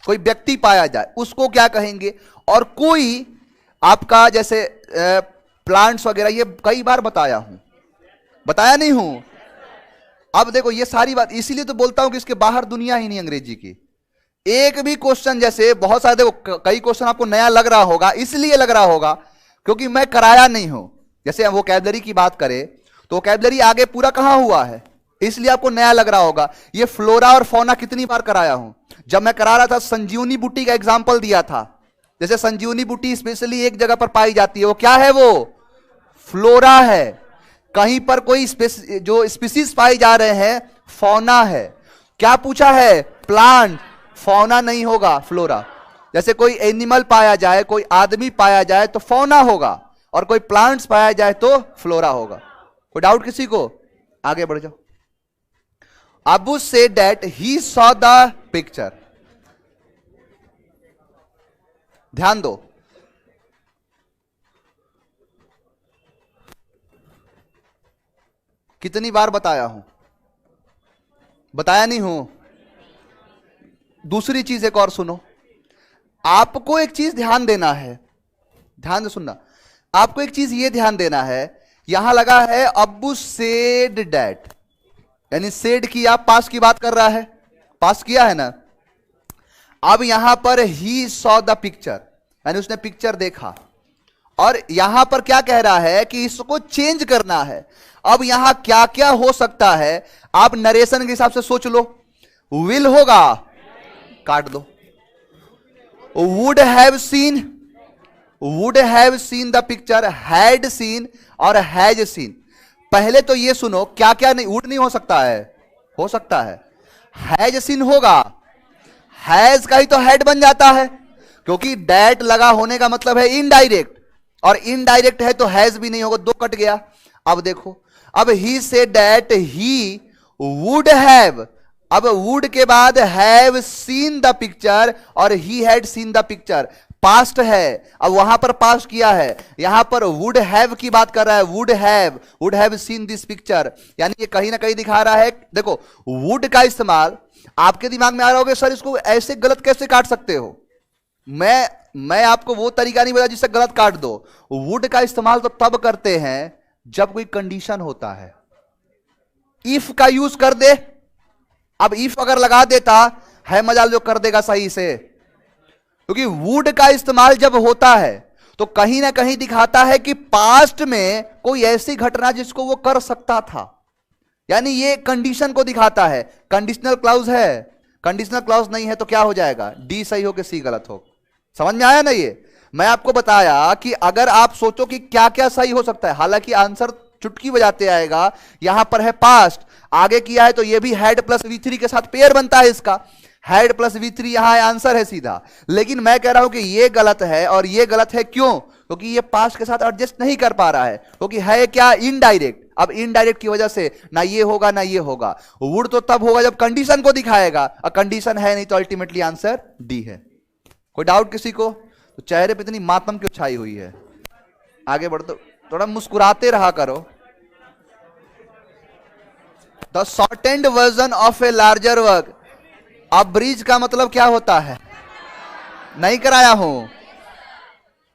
कोई व्यक्ति पाया जाए, उसको क्या कहेंगे। और कोई आपका जैसे प्लांट्स वगैरह, ये कई बार बताया हूं, बताया नहीं हूं। अब देखो ये सारी बात, इसीलिए तो बोलता हूं कि इसके बाहर दुनिया ही नहीं अंग्रेजी की। एक भी क्वेश्चन, जैसे बहुत सारे, देखो कई क्वेश्चन आपको नया लग रहा होगा, इसलिए लग रहा होगा क्योंकि मैं कराया नहीं हूं। जैसे हम वोकैबुलरी की बात करें तो वोकैबुलरी आगे पूरा कहां हुआ है, इसलिए आपको नया लग रहा होगा। ये फ्लोरा और फौना कितनी बार कराया हूं। जब मैं करा रहा था, संजीवनी बूटी का एग्जाम्पल दिया था। जैसे संजीवनी बूटी स्पेशली एक जगह पर पाई जाती है, वो क्या है, वो फ्लोरा है। कहीं पर कोई जो स्पीसीज पाई जा रहे हैं, फौना है। क्या पूछा है, प्लांट, फौना नहीं होगा, फ्लोरा। जैसे कोई एनिमल पाया जाए, कोई आदमी पाया जाए तो फौना होगा, और कोई प्लांट्स पाया जाए तो फ्लोरा होगा। कोई डाउट किसी को? आगे बढ़ जाओ। Abu said that he saw the picture. ध्यान दो, कितनी बार बताया हूं, बताया नहीं हूं। दूसरी चीज एक और सुनो, आपको एक चीज ध्यान देना है, ध्यान से सुनना। आपको एक चीज ये ध्यान देना है, यहां लगा है अब्बू सेड डैट, यानी सेड की, आप पास की बात कर रहा है, पास किया है ना। अब यहां पर ही सॉ द पिक्चर, यानी उसने पिक्चर देखा, और यहां पर क्या कह रहा है कि इसको चेंज करना है। अब यहां क्या क्या हो सकता है, आप नरेशन के हिसाब से सोच लो। विल होगा, काट दो। Would have seen, would have seen the picture, had seen और हैज सीन। पहले तो ये सुनो, क्या क्या नहीं, वुड नहीं हो सकता है, हो सकता है। हैज सीन होगा, हैज का ही तो हेड बन जाता है, क्योंकि डैट लगा होने का मतलब है इनडायरेक्ट, और इनडायरेक्ट है तो हैज भी नहीं होगा, दो कट गया। अब देखो, अब he say that he would have, अब वुड के बाद हैव सीन द पिक्चर, और he had seen the picture, past है। अब वहां पर पास्ट किया है, यहां पर वुड हैव की बात कर रहा है, would have seen this picture, यानी ये कहीं ना कहीं दिखा रहा है। देखो वुड का इस्तेमाल, आपके दिमाग में आ रहा होगा सर इसको ऐसे गलत कैसे काट सकते हो। मैं आपको वो तरीका नहीं बता जिससे गलत काट दो। वुड का इस्तेमाल तो तब करते हैं जब कोई कंडीशन होता है। इफ का यूज कर दे, अब इफ अगर लगा देता है, मजाल जो कर देगा सही से, क्योंकि वुड का इस्तेमाल जब होता है तो कहीं ना कहीं दिखाता है कि पास्ट में कोई ऐसी घटना जिसको वो कर सकता था, यानी ये कंडीशन को दिखाता है। कंडीशनल क्लाउज है, कंडीशनल क्लाउज नहीं है तो क्या हो जाएगा, डी सही हो कि सी गलत हो। समझ में आया ना? ये मैं आपको बताया कि अगर आप सोचो कि क्या क्या सही हो सकता है, हालांकि आंसर चुटकी बजाते आएगा। यहां पर है पास्ट, आगे किया है तो ये भी हैड प्लस V3 के साथ पेयर बनता है, इसका हैड प्लस V3 यहां है, आंसर है सीधा। लेकिन मैं कह रहा हूं कि ये गलत है, और ये गलत है क्यों? क्योंकि ये पास्ट के साथ एडजस्ट नहीं कर पा रहा है, क्योंकि है क्या, इनडायरेक्ट। अब इनडायरेक्ट की वजह से ना ये होगा ना ये होगा। वुड तो तब होगा जब कंडीशन को दिखाएगा, और कंडीशन है नहीं तो अल्टीमेटली आंसर डी है। कोई डाउट किसी को? तो चेहरे पे इतनी मातम क्यों छाई हुई है? आगे बढ़, तो थोड़ा मुस्कुराते रहा करो। The shortened version of a larger work, अब ब्रिज का मतलब क्या होता है, नहीं कराया हूं।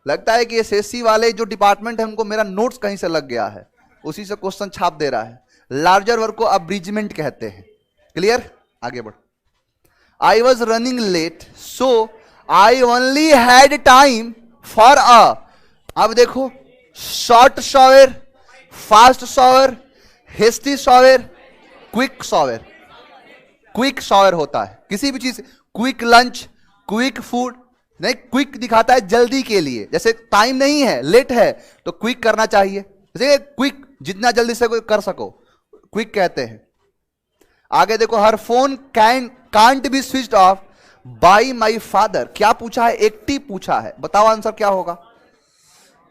लगता है कि एसएससी वाले जो डिपार्टमेंट है उनको मेरा नोट्स कहीं से लग गया है, उसी से क्वेश्चन छाप दे रहा है। लार्जर वर्क को अब्रिजमेंट कहते हैं। क्लियर? आगे बढ़। I was running late so I only had time for a, अब देखो short shower, fast shower, hasty shower, quick shower. Quick shower होता है किसी भी चीज, क्विक लंच, क्विक फूड, नहीं, क्विक दिखाता है जल्दी के लिए, जैसे टाइम नहीं है, लेट है तो क्विक करना चाहिए, जैसे क्विक जितना जल्दी से कोई कर सको, क्विक कहते हैं। आगे देखो, her phone can't be switched off by my father. क्या पूछा है? एक्टिव पूछा है, बताओ आंसर क्या होगा?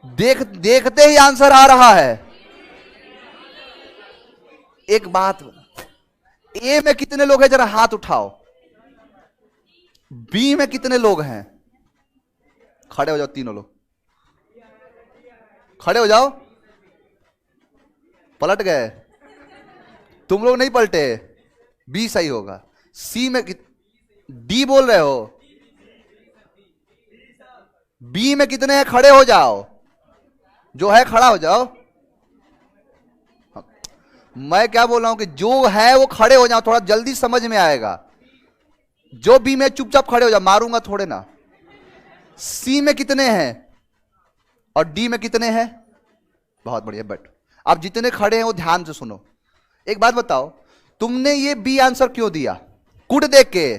देखते ही आंसर आ रहा है। एक बात, ए में कितने लोग हैं जरा हाथ उठाओ, बी में कितने लोग हैं? खड़े हो जाओ, तीनों लोग खड़े हो जाओ। पलट गए, तुम लोग नहीं पलटे, बी सही होगा। सी में डी बोल रहे हो, बी में कितने हैं? खड़े हो जाओ, जो है खड़ा हो जाओ। मैं क्या बोल रहा हूं कि जो है वो खड़े हो जाओ, थोड़ा जल्दी समझ में आएगा। जो बी में चुपचाप खड़े हो जाओ, मारूंगा थोड़े ना। सी में कितने हैं और डी में कितने हैं? बहुत बढ़िया, बट आप जितने खड़े हैं वो ध्यान से सुनो। एक बात बताओ, तुमने ये बी आंसर क्यों दिया? कुड देख के,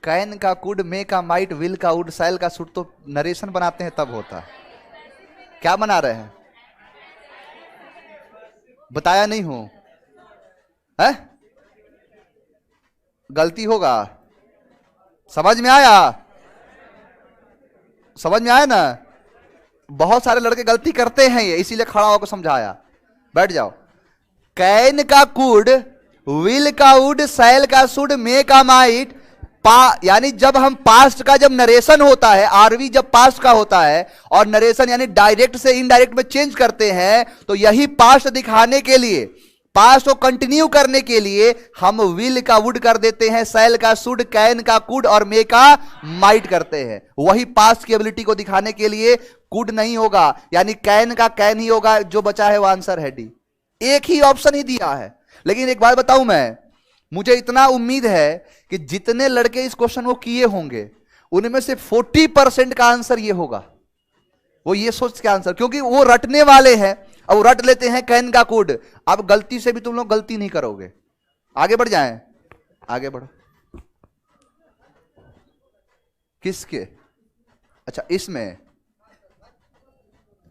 कैन का कुड, मे का माइट, विल का वुड, सैल का सुड तो नरेशन बनाते हैं तब होता है। क्या बना रहे हैं? बताया नहीं हो है? गलती होगा, समझ में आया? समझ में आया ना? बहुत सारे लड़के गलती करते हैं ये, इसीलिए खड़ा होकर समझाया। बैठ जाओ। कैन का कुड, विल का वुड, सैल का सुड, मे का माइट, यानी जब हम पास्ट का, जब नरेशन होता है, आरवी जब पास्ट का होता है और नरेशन यानी डायरेक्ट से इनडायरेक्ट में चेंज करते हैं, तो यही पास्ट दिखाने के लिए, पास्ट को कंटिन्यू करने के लिए हम विल का वुड कर देते हैं, सैल का सुड, कैन का कुड और मे का माइट करते हैं। वही पास्ट की एबिलिटी को दिखाने के लिए कुड नहीं होगा, यानी कैन का कैन ही होगा। जो बचा है वो आंसर है डी। एक ही ऑप्शन ही दिया है। लेकिन एक बात बताऊं मैं, मुझे इतना उम्मीद है कि जितने लड़के इस क्वेश्चन को किए होंगे उनमें से 40% का आंसर ये होगा। वो ये सोच के आंसर, क्योंकि वो रटने वाले हैं, अब रट लेते हैं कैन का कोड। अब गलती से भी तुम लोग गलती नहीं करोगे। आगे बढ़ जाएं, आगे बढ़ो। किसके? अच्छा, इसमें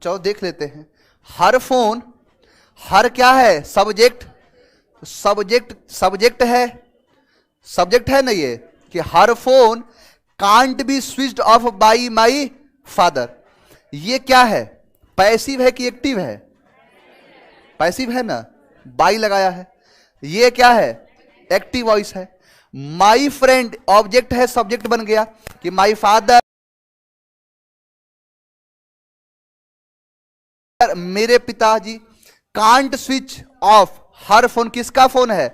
चलो देख लेते हैं। हर फोन, हर क्या है? सब्जेक्ट, सब्जेक्ट है, सब्जेक्ट है ना ये, कि her phone can't be switched off by my father. ये क्या है? पैसिव है कि एक्टिव है? पैसिव है ना, बाई लगाया है। ये क्या है? एक्टिव वॉइस है। माई फ्रेंड ऑब्जेक्ट है, सब्जेक्ट बन गया कि माई फादर, मेरे पिताजी। Can't switch off, her phone किसका फोन है?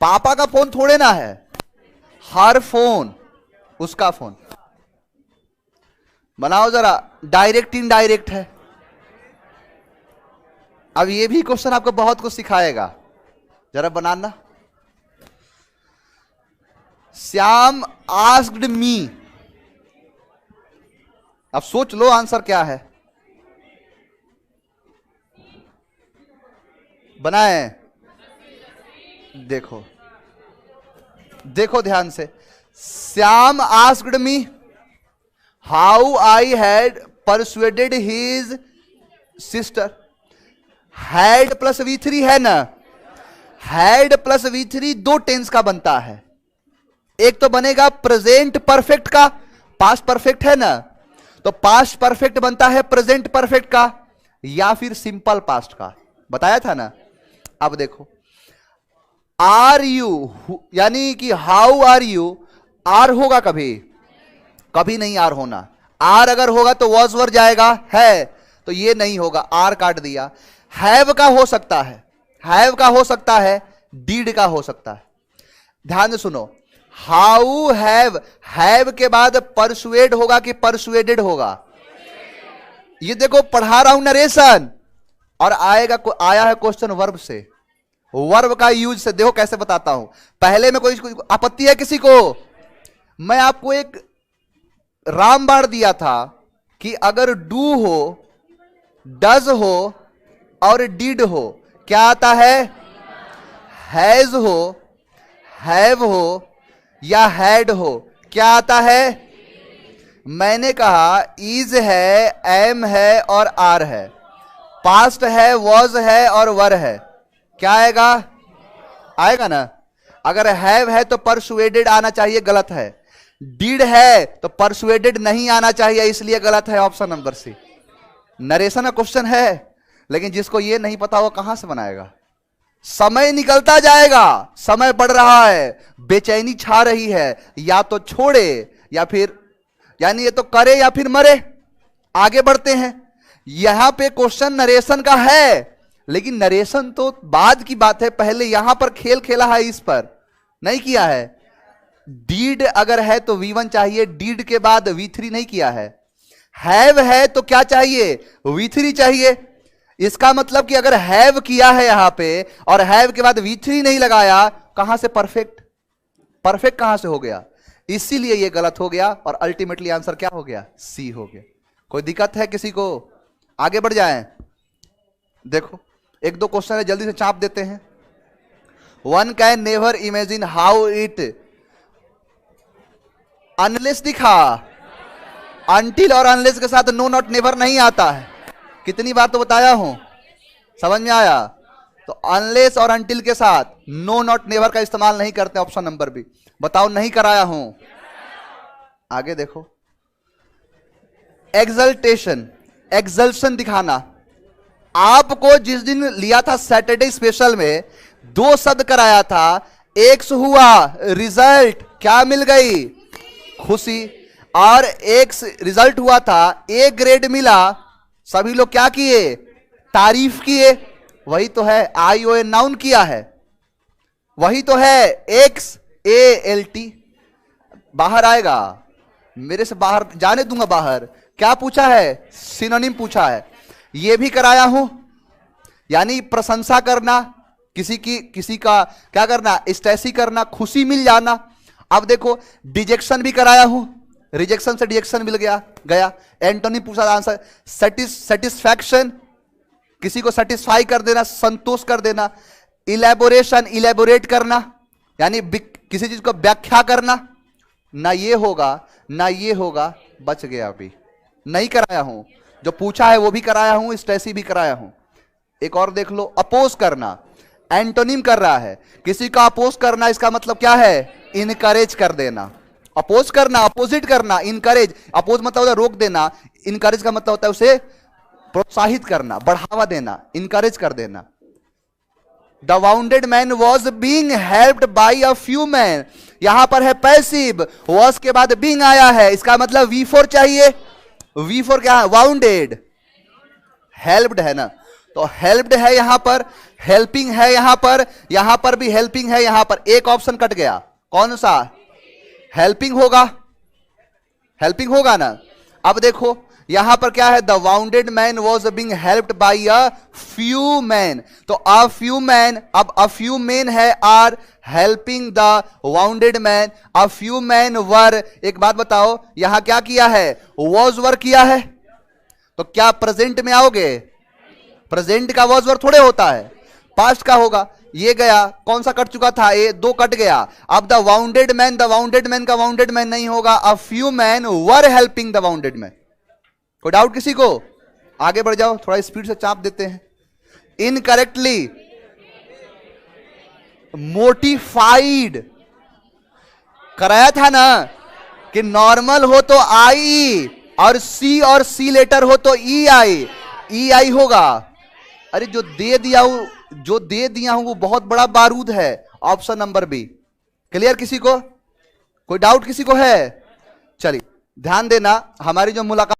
पापा का फोन थोड़े ना है, हर फोन उसका फोन। बनाओ जरा, डायरेक्ट इनडायरेक्ट है। अब ये भी क्वेश्चन आपको बहुत कुछ सिखाएगा, जरा बनाना। श्याम आस्क्ड मी, अब सोच लो आंसर क्या है। बनाए, देखो देखो ध्यान से। Shyam asked me how I had persuaded his sister. Had plus V3 है ना, हैड प्लस V3 दो टेंस का बनता है। एक तो बनेगा प्रेजेंट परफेक्ट का, पास्ट परफेक्ट है ना, तो पास्ट परफेक्ट बनता है प्रेजेंट परफेक्ट का, या फिर सिंपल पास्ट का, बताया था ना। अब देखो, आर यू, यानी कि हाउ आर यू, आर होगा कभी? कभी नहीं आर होना। आर अगर होगा तो वॉज वर जाएगा, है तो ये नहीं होगा, आर काट दिया। हैव का हो सकता है, हैव का हो सकता है, डीड का हो सकता है। ध्यान से सुनो, हाउ हैव, हैव के बाद परसुएड होगा कि परसुएडेड होगा? ये देखो पढ़ा रहा हूं नरेशन, और आएगा आया है क्वेश्चन वर्ब से, वर्ब का यूज से। देखो कैसे बताता हूं। पहले में कोई आपत्ति है किसी को? मैं आपको एक रामबाण दिया था कि अगर डू हो, डज हो और डिड हो, क्या आता है? हैज हो, हैव हो या हैड हो, क्या आता है? मैंने कहा इज है, एम है और आर है, पास्ट है, वॉज है और वर है, क्या आएगा? आएगा ना। अगर हैव है तो परसुएडेड आना चाहिए, गलत है। डिड है तो परसुएडेड नहीं आना चाहिए, इसलिए गलत है ऑप्शन नंबर सी। नरेशन का क्वेश्चन है, लेकिन जिसको ये नहीं पता वो कहां से बनाएगा? समय निकलता जाएगा, समय बढ़ रहा है, बेचैनी छा रही है, या तो छोड़े या फिर, यानी ये तो करे या फिर मरे। आगे बढ़ते हैं। यहां पे क्वेश्चन नरेशन का है, लेकिन नरेशन तो बाद की बात है, पहले यहां पर खेल खेला है, इस पर नहीं किया है। डीड अगर है तो V1 चाहिए, डीड के बाद V3 नहीं किया है। हैव है तो क्या चाहिए? V3 चाहिए। इसका मतलब कि अगर हैव किया है यहां पे और हैव के बाद V3 नहीं लगाया, कहां से परफेक्ट? परफेक्ट कहां से हो गया? इसीलिए यह गलत हो गया और अल्टीमेटली आंसर क्या हो गया? सी हो गया। कोई दिक्कत है किसी को? आगे बढ़ जाएं। देखो एक दो क्वेश्चन है, जल्दी से चाप देते हैं। One can never imagine how it, unless दिखा, अनटिल और अनलेस के साथ नो नॉट नेवर नहीं आता है। कितनी बार तो बताया हूं, समझ में आया? तो अनलेस और अनटिल के साथ नो नॉट नेवर का इस्तेमाल नहीं करते। Option number B. बताओ नहीं कराया हूं? आगे देखो। एक्सल्टेशन, एक्सल्शन दिखाना। आपको जिस दिन लिया था सैटरडे स्पेशल में, दो शब्द कराया था। एक्स हुआ, रिजल्ट क्या मिल गई? खुशी। और एक्स रिजल्ट हुआ था, ए ग्रेड मिला, सभी लोग क्या किए? तारीफ किए। वही तो है, ION नाउन किया है, वही तो है। XALT बाहर आएगा, मेरे से बाहर जाने दूंगा बाहर। क्या पूछा है? सिनोनिम पूछा है। यह भी कराया हूं, यानी प्रशंसा करना, किसी का क्या करना? स्टैसी करना, खुशी मिल जाना। अब देखो डिजेक्शन भी कराया हूं, रिजेक्शन से डिजेक्शन मिल गया। एंटोनिम पूछा आंसर सेटिस्फैक्शन, किसी को सेटिस्फाई कर देना, संतोष कर देना। इलेबोरेशन, इलेबोरेट करना, यानी किसी चीज को व्याख्या करना। ना ये होगा ना ये होगा, बच गया। अभी नहीं कराया हूं, जो पूछा है वो भी कराया हूं, स्ट्रेसी भी कराया हूं। एक और देख लो, अपोज करना, एंटोनिम कर रहा है। किसी का अपोज करना, इसका मतलब क्या है? इनकरेज कर देना। अपोज करना, अपोजिट करना, इनकरेज। अपोज मतलब होता है रोक देना, इनकरेज का मतलब होता है उसे प्रोत्साहित करना, बढ़ावा देना, इनकरेज कर देना। The wounded man was being helped by a few man, यहां पर है पैसिव, वॉज के बाद बीइंग आया है, इसका मतलब V4 चाहिए। V4 क्या है? वाउंडेड, हेल्प्ड है ना, तो हेल्प्ड है यहां पर, हेल्पिंग है यहां पर भी हेल्पिंग है यहां पर। एक ऑप्शन कट गया, कौन सा? हेल्पिंग होगा ना। अब देखो यहां पर क्या है? The wounded man was being helped by a few men, तो अ फ्यू मैन, अब अ फ्यू मैन है, are helping the wounded man. A few men were. एक बात बताओ, यहां क्या किया है? वॉज वर किया है, तो क्या प्रेजेंट में आओगे? प्रेजेंट का वॉज वर थोड़े होता है, पास्ट का होगा। ये गया, कौन सा कट चुका था? ये दो कट गया। अब द वाउंडेड मैन का वाउंडेड मैन नहीं होगा, अ few men were helping the wounded man. कोई डाउट किसी को? आगे बढ़ जाओ, थोड़ा स्पीड से चाप देते हैं। इनकरेक्टली मोटिफाइड कराया था ना, कि नॉर्मल हो तो आई, और सी लेटर हो तो ई आई होगा। अरे जो दे दिया हूं वो बहुत बड़ा बारूद है। Option number B. क्लियर किसी को? कोई डाउट किसी को है? चलिए ध्यान देना, हमारी जो मुलाकात